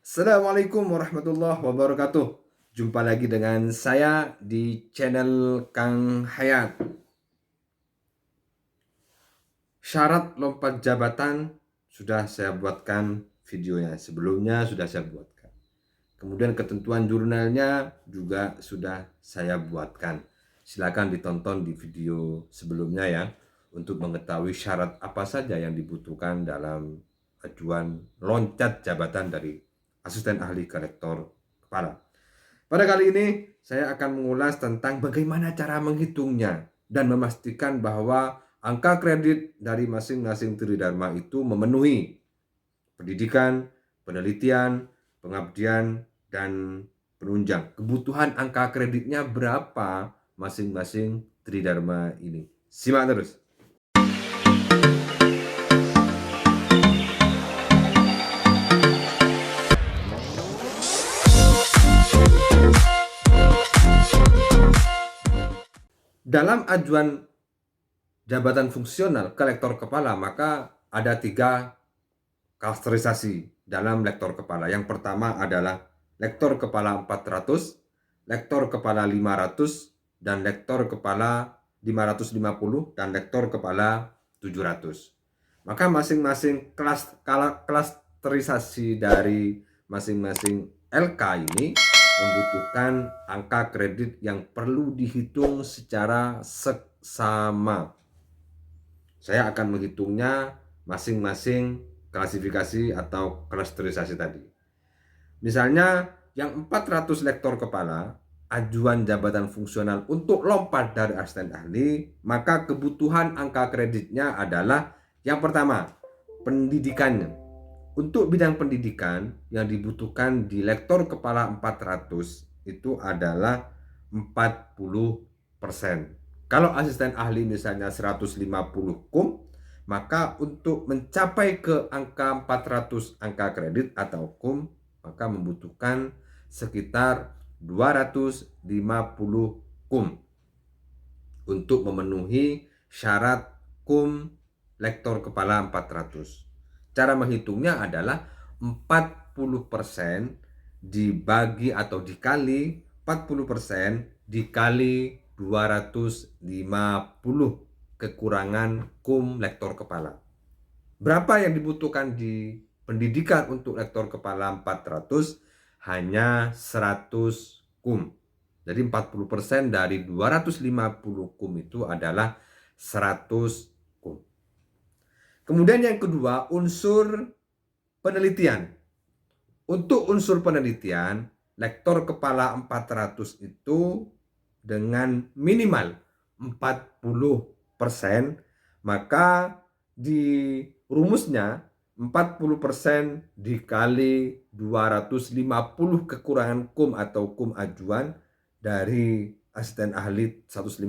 Assalamualaikum warahmatullahi wabarakatuh. Jumpa lagi dengan saya di channel Kang Hayat. Syarat lompat jabatan sudah saya buatkan videonya. Sebelumnya sudah saya buatkan. Kemudian ketentuan jurnalnya juga sudah saya buatkan. Silakan ditonton di video sebelumnya ya, untuk mengetahui syarat apa saja yang dibutuhkan dalam ajuan loncat jabatan dari asisten ahli ke rektor kepala. Pada kali ini saya akan mengulas tentang bagaimana cara menghitungnya dan memastikan bahwa angka kredit dari masing-masing tridharma itu memenuhi pendidikan, penelitian, pengabdian, dan penunjang. Kebutuhan angka kreditnya berapa masing-masing tridharma ini? Simak terus. Dalam ajuan jabatan fungsional ke lektor kepala, maka ada 3 klasterisasi dalam lektor kepala. Yang pertama adalah lektor kepala 400, lektor kepala 500, dan lektor kepala 550, dan lektor kepala 700. Maka masing-masing klasterisasi dari masing-masing LK ini membutuhkan angka kredit yang perlu dihitung secara seksama. Saya akan menghitungnya masing-masing klasifikasi atau klasterisasi tadi. Misalnya yang 400 lektor kepala, ajuan jabatan fungsional untuk lompat dari asisten ahli, maka kebutuhan angka kreditnya adalah yang pertama, pendidikannya. Untuk bidang pendidikan yang dibutuhkan di lektor kepala 400 itu adalah 40%. Kalau asisten ahli misalnya 150 kum, maka untuk mencapai ke angka 400 angka kredit atau kum, maka membutuhkan sekitar 250 kum untuk memenuhi syarat kum lektor kepala 400. Cara menghitungnya adalah 40% dibagi atau dikali 40% dikali 250 kekurangan kum lektor kepala. Berapa yang dibutuhkan di pendidikan untuk lektor kepala 400? Hanya 100 kum. Jadi 40% dari 250 kum itu adalah 100 kum. Kemudian yang kedua, unsur penelitian. Untuk unsur penelitian, lektor kepala 400 itu dengan minimal 40%, maka di rumusnya 40% dikali 250 kekurangan kum atau kum ajuan dari asisten ahli 150,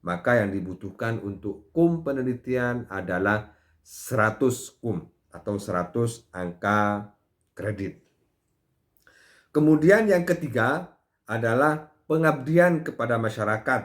maka yang dibutuhkan untuk kum penelitian adalah 100 kum atau 100 angka kredit. Kemudian yang ketiga adalah pengabdian kepada masyarakat.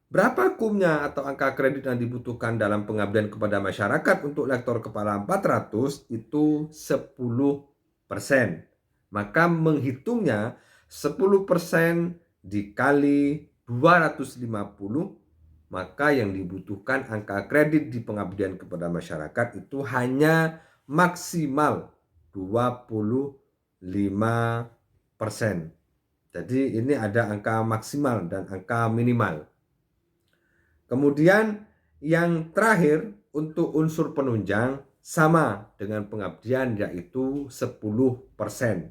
Berapa kumnya atau angka kredit yang dibutuhkan dalam pengabdian kepada masyarakat untuk lektor kepala 400 itu 10%. Maka menghitungnya 10% dikali 250, maka yang dibutuhkan angka kredit di pengabdian kepada masyarakat itu hanya maksimal 25%. Jadi ini ada angka maksimal dan angka minimal. Kemudian yang terakhir untuk unsur penunjang sama dengan pengabdian, yaitu 10%. 10%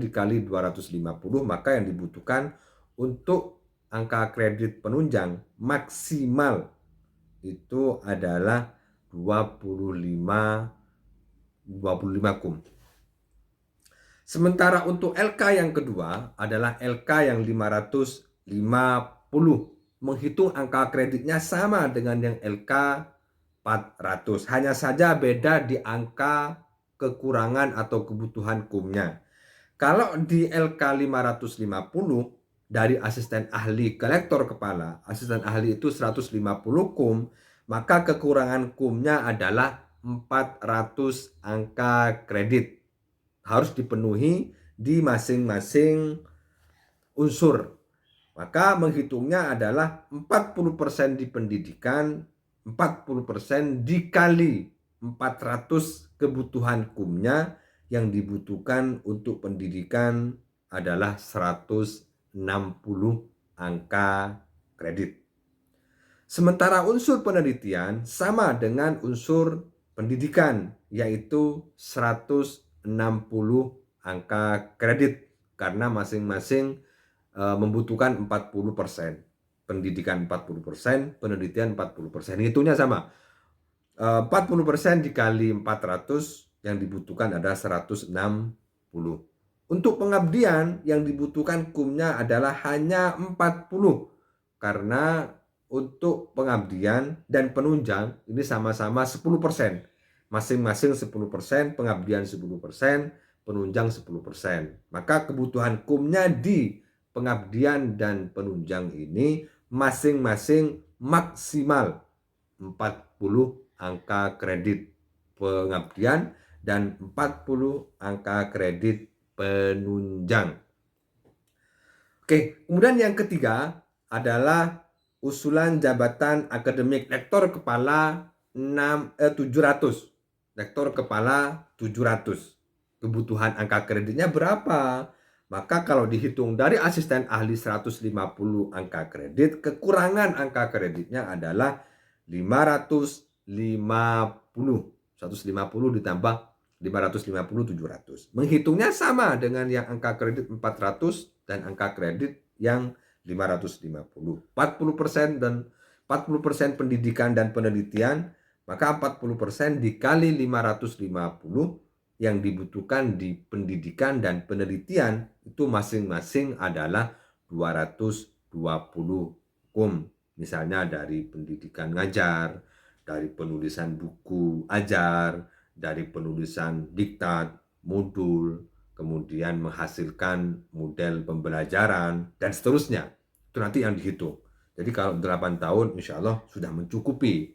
dikali 250, maka yang dibutuhkan untuk angka kredit penunjang maksimal itu adalah 25 kum. Sementara untuk LK yang kedua adalah LK yang 550. Menghitung angka kreditnya sama dengan yang LK 400. Hanya saja beda di angka kekurangan atau kebutuhan kumnya. Kalau di LK 550 dari asisten ahli ke lektor kepala, asisten ahli itu 150 kum, maka kekurangan kumnya adalah 400 angka kredit. harus dipenuhi di masing-masing unsur. Maka menghitungnya adalah 40% di pendidikan, 40% dikali 400 kebutuhan kumnya yang dibutuhkan untuk pendidikan adalah 160 angka kredit. Sementara unsur penelitian sama dengan unsur pendidikan, yaitu 160 angka kredit, karena masing-masing membutuhkan 40%. Pendidikan 40%, penelitian 40%. Hitungnya sama. 40% dikali 400 yang dibutuhkan adalah 160. Untuk pengabdian yang dibutuhkan kumnya adalah hanya 40. Karena untuk pengabdian dan penunjang ini sama-sama 10%. Masing-masing 10%, pengabdian 10%, penunjang 10%. Maka kebutuhan kumnya di pengabdian dan penunjang ini masing-masing maksimal 40 angka kredit pengabdian dan 40 angka kredit penunjang. Oke, kemudian yang ketiga adalah usulan jabatan akademik rektor kepala 700. Rektor kepala 700. Kebutuhan angka kreditnya berapa? Maka kalau dihitung dari asisten ahli 150 angka kredit, kekurangan angka kreditnya adalah 550. 150 ditambah 550, 700. Menghitungnya sama dengan yang angka kredit 400 dan angka kredit yang 550. 40% dan 40% pendidikan dan penelitian, maka 40% dikali 550 yang dibutuhkan di pendidikan dan penelitian itu masing-masing adalah 220 kum. Misalnya dari pendidikan ngajar, dari penulisan buku ajar, dari penulisan diktat, modul, kemudian menghasilkan model pembelajaran, dan seterusnya. Itu nanti yang dihitung. Jadi kalau 8 tahun insya Allah sudah mencukupi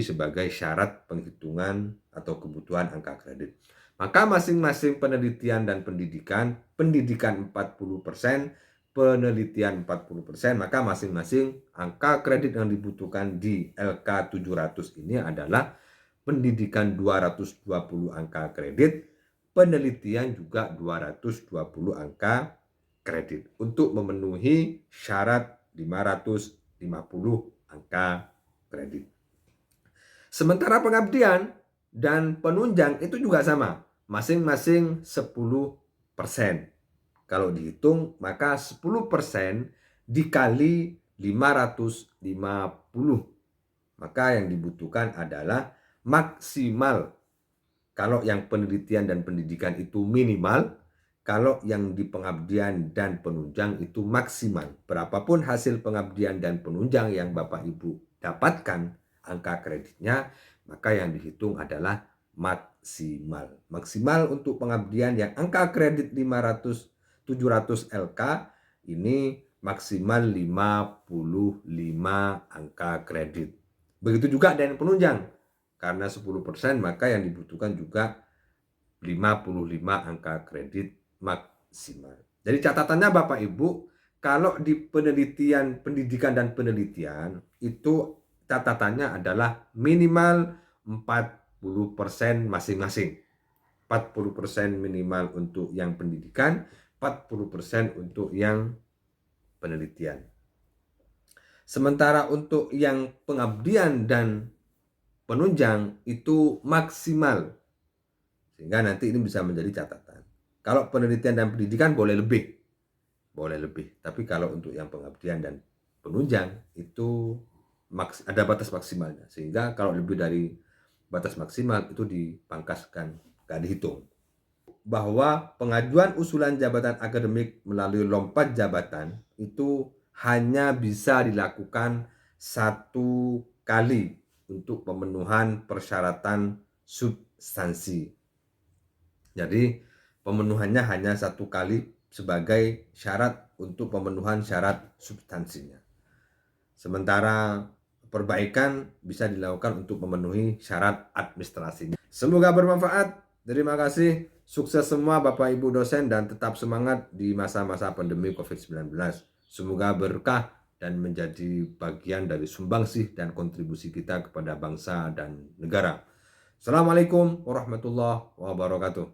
sebagai syarat penghitungan atau kebutuhan angka kredit. Maka masing-masing penelitian dan pendidikan 40%, penelitian 40%, maka masing-masing angka kredit yang dibutuhkan di LK 700 ini adalah pendidikan 220 angka kredit, penelitian juga 220 angka kredit untuk memenuhi syarat 550 angka kredit. Sementara pengabdian dan penunjang itu juga sama, masing-masing 10%. Kalau dihitung maka 10% dikali 550. Maka yang dibutuhkan adalah maksimal. Kalau yang penelitian dan pendidikan itu minimal, kalau yang di pengabdian dan penunjang itu maksimal. Berapapun hasil pengabdian dan penunjang yang Bapak Ibu dapatkan angka kreditnya, maka yang dihitung adalah maksimal. Maksimal untuk pengabdian yang angka kredit 700 LK ini maksimal 55 angka kredit. Begitu juga dengan penunjang. Karena 10% maka yang dibutuhkan juga 55 angka kredit maksimal. Jadi catatannya Bapak Ibu, kalau di penelitian, pendidikan dan penelitian itu catatannya adalah minimal 40% masing-masing. 40% minimal untuk yang pendidikan, 40% untuk yang penelitian. Sementara untuk yang pengabdian dan penunjang itu maksimal. Sehingga nanti ini bisa menjadi catatan. Kalau penelitian dan pendidikan boleh lebih. Boleh lebih. Tapi kalau untuk yang pengabdian dan penunjang itu ada batas maksimalnya. Sehingga kalau lebih dari batas maksimal itu dipangkaskan, gak dihitung. Bahwa pengajuan usulan jabatan akademik melalui lompat jabatan itu hanya bisa dilakukan 1 kali untuk pemenuhan persyaratan substansi. Jadi pemenuhannya hanya 1 kali sebagai syarat untuk pemenuhan syarat substansinya. Sementara perbaikan bisa dilakukan untuk memenuhi syarat administrasinya. Semoga bermanfaat. Terima kasih. Sukses semua Bapak Ibu dosen dan tetap semangat di masa-masa pandemi COVID-19. Semoga berkah dan menjadi bagian dari sumbangsih dan kontribusi kita kepada bangsa dan negara. Assalamualaikum warahmatullahi wabarakatuh.